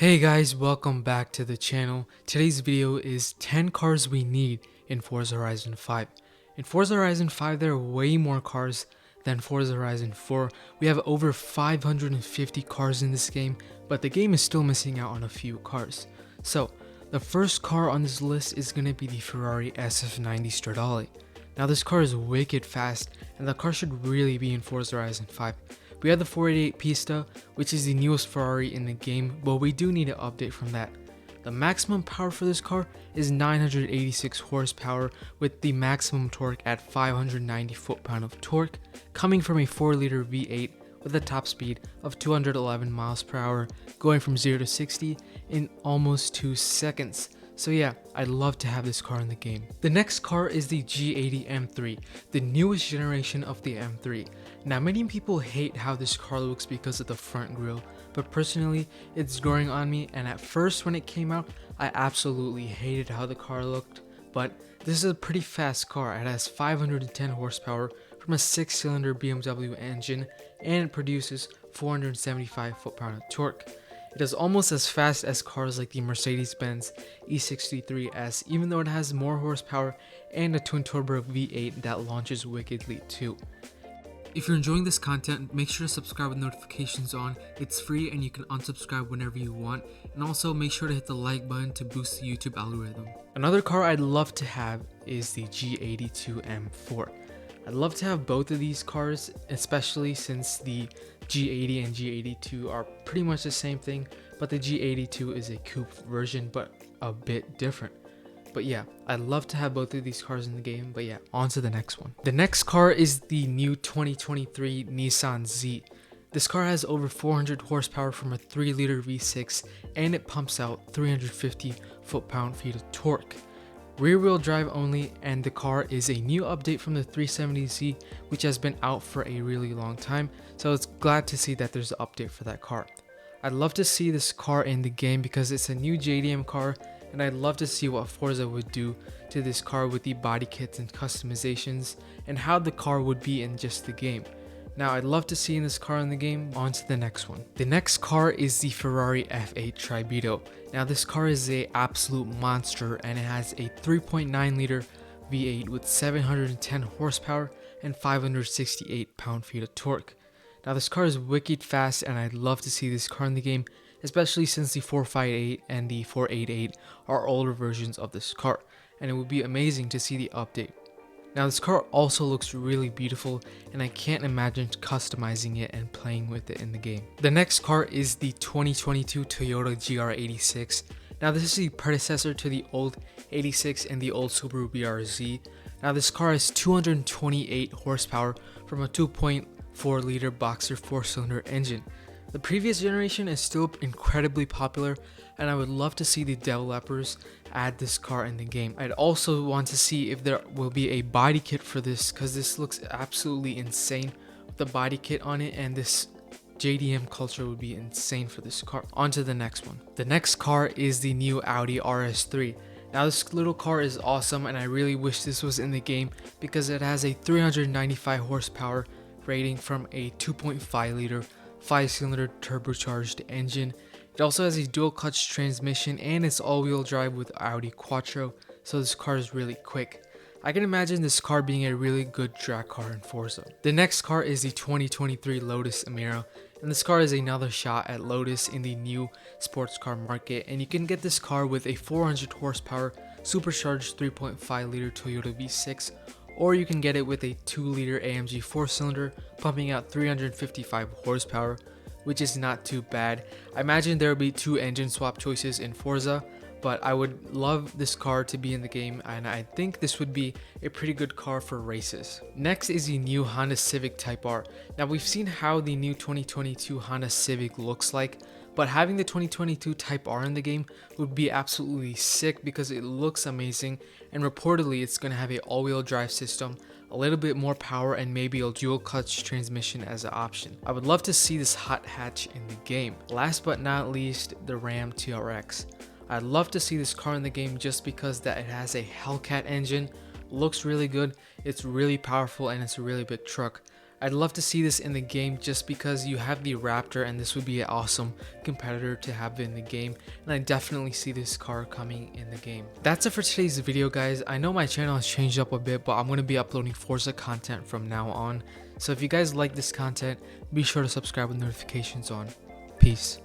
Hey guys, welcome back to the channel. Today's video is 10 cars we need in Forza Horizon 5. In Forza Horizon 5 there are way more cars than Forza Horizon 4. We have over 550 cars in this game, but the game is still missing out on a few cars. So, the first car on this list is going to be the Ferrari SF90 Stradale. Now this car is wicked fast and the car should really be in Forza Horizon 5. We have the 488 Pista, which is the newest Ferrari in the game, but we do need an update from that. The maximum power for this car is 986 horsepower with the maximum torque at 590 foot-pound of torque, coming from a 4-liter V8 with a top speed of 211 miles per hour, going from 0 to 60 in almost 2 seconds. So yeah, I'd love to have this car in the game. The next car is the G80 M3, the newest generation of the M3. Now many people hate how this car looks because of the front grille, but personally it's growing on me, and at first when it came out I absolutely hated how the car looked, but this is a pretty fast car. It has 510 horsepower from a 6-cylinder BMW engine and it produces 475 foot-pound of torque. It is almost as fast as cars like the Mercedes-Benz E63S, even though it has more horsepower and a twin-turbo V8 that launches wickedly too. If you're enjoying this content, make sure to subscribe with notifications on. It's free and you can unsubscribe whenever you want. And also make sure to hit the like button to boost the YouTube algorithm. Another car I'd love to have is the G82 M4. I'd love to have both of these cars, especially since the G80 and G82 are pretty much the same thing, but the G82 is a coupe version but a bit different. But yeah, I'd love to have both of these cars in the game, but yeah, on to the next one. The next car is the new 2023 Nissan Z. This car has over 400 horsepower from a 3-liter V6 and it pumps out 350 foot-pound-feet of torque. Rear-wheel drive only, and the car is a new update from the 370Z, which has been out for a really long time, so it's glad to see that there's an update for that car. I'd love to see this car in the game because it's a new JDM car, and I'd love to see what Forza would do to this car with the body kits and customizations, and how the car would be in just the game. Now I'd love to see this car in the game. On to the next one. The next car is the Ferrari F8 Tributo. Now this car is a absolute monster and it has a 3.9 liter V8 with 710 horsepower and 568 pound-feet of torque. Now this car is wicked fast and I'd love to see this car in the game, especially since the 458 and the 488 are older versions of this car, and it would be amazing to see the update. Now this car also looks really beautiful and I can't imagine customizing it and playing with it in the game. The next car is the 2022 Toyota GR86. Now this is the predecessor to the old 86 and the old Subaru BRZ. Now this car has 228 horsepower from a 2.4 liter boxer 4-cylinder engine. The previous generation is still incredibly popular and I would love to see the developers add this car in the game. I'd also want to see if there will be a body kit for this, because this looks absolutely insane with the body kit on it, and this JDM culture would be insane for this car. On to the next one. The next car is the new Audi RS3. Now this little car is awesome and I really wish this was in the game because it has a 395 horsepower rating from a 2.5 liter 5-cylinder turbocharged engine. It also has a dual clutch transmission and it's all-wheel drive with Audi Quattro, so this car is really quick. I can imagine this car being a really good drag car in Forza. The next car is the 2023 Lotus Emira, and this car is another shot at Lotus in the new sports car market, and you can get this car with a 400 horsepower supercharged 3.5 liter Toyota V6, or you can get it with a 2-liter AMG 4-cylinder pumping out 355 horsepower, which is not too bad. I imagine there will be 2 engine swap choices in Forza, but I would love this car to be in the game and I think this would be a pretty good car for races. Next is the new Honda Civic Type R. Now we've seen how the new 2022 Honda Civic looks like, but having the 2022 Type R in the game would be absolutely sick because it looks amazing, and reportedly it's going to have an all-wheel drive system, a little bit more power, and maybe a dual clutch transmission as an option. I would love to see this hot hatch in the game. Last but not least, the Ram TRX. I'd love to see this car in the game just because that it has a Hellcat engine, looks really good, it's really powerful, and it's a really big truck. I'd love to see this in the game just because you have the Raptor and this would be an awesome competitor to have in the game, and I definitely see this car coming in the game. That's it for today's video, guys. I know my channel has changed up a bit, but I'm going to be uploading Forza content from now on. So if you guys like this content, be sure to subscribe with notifications on. Peace.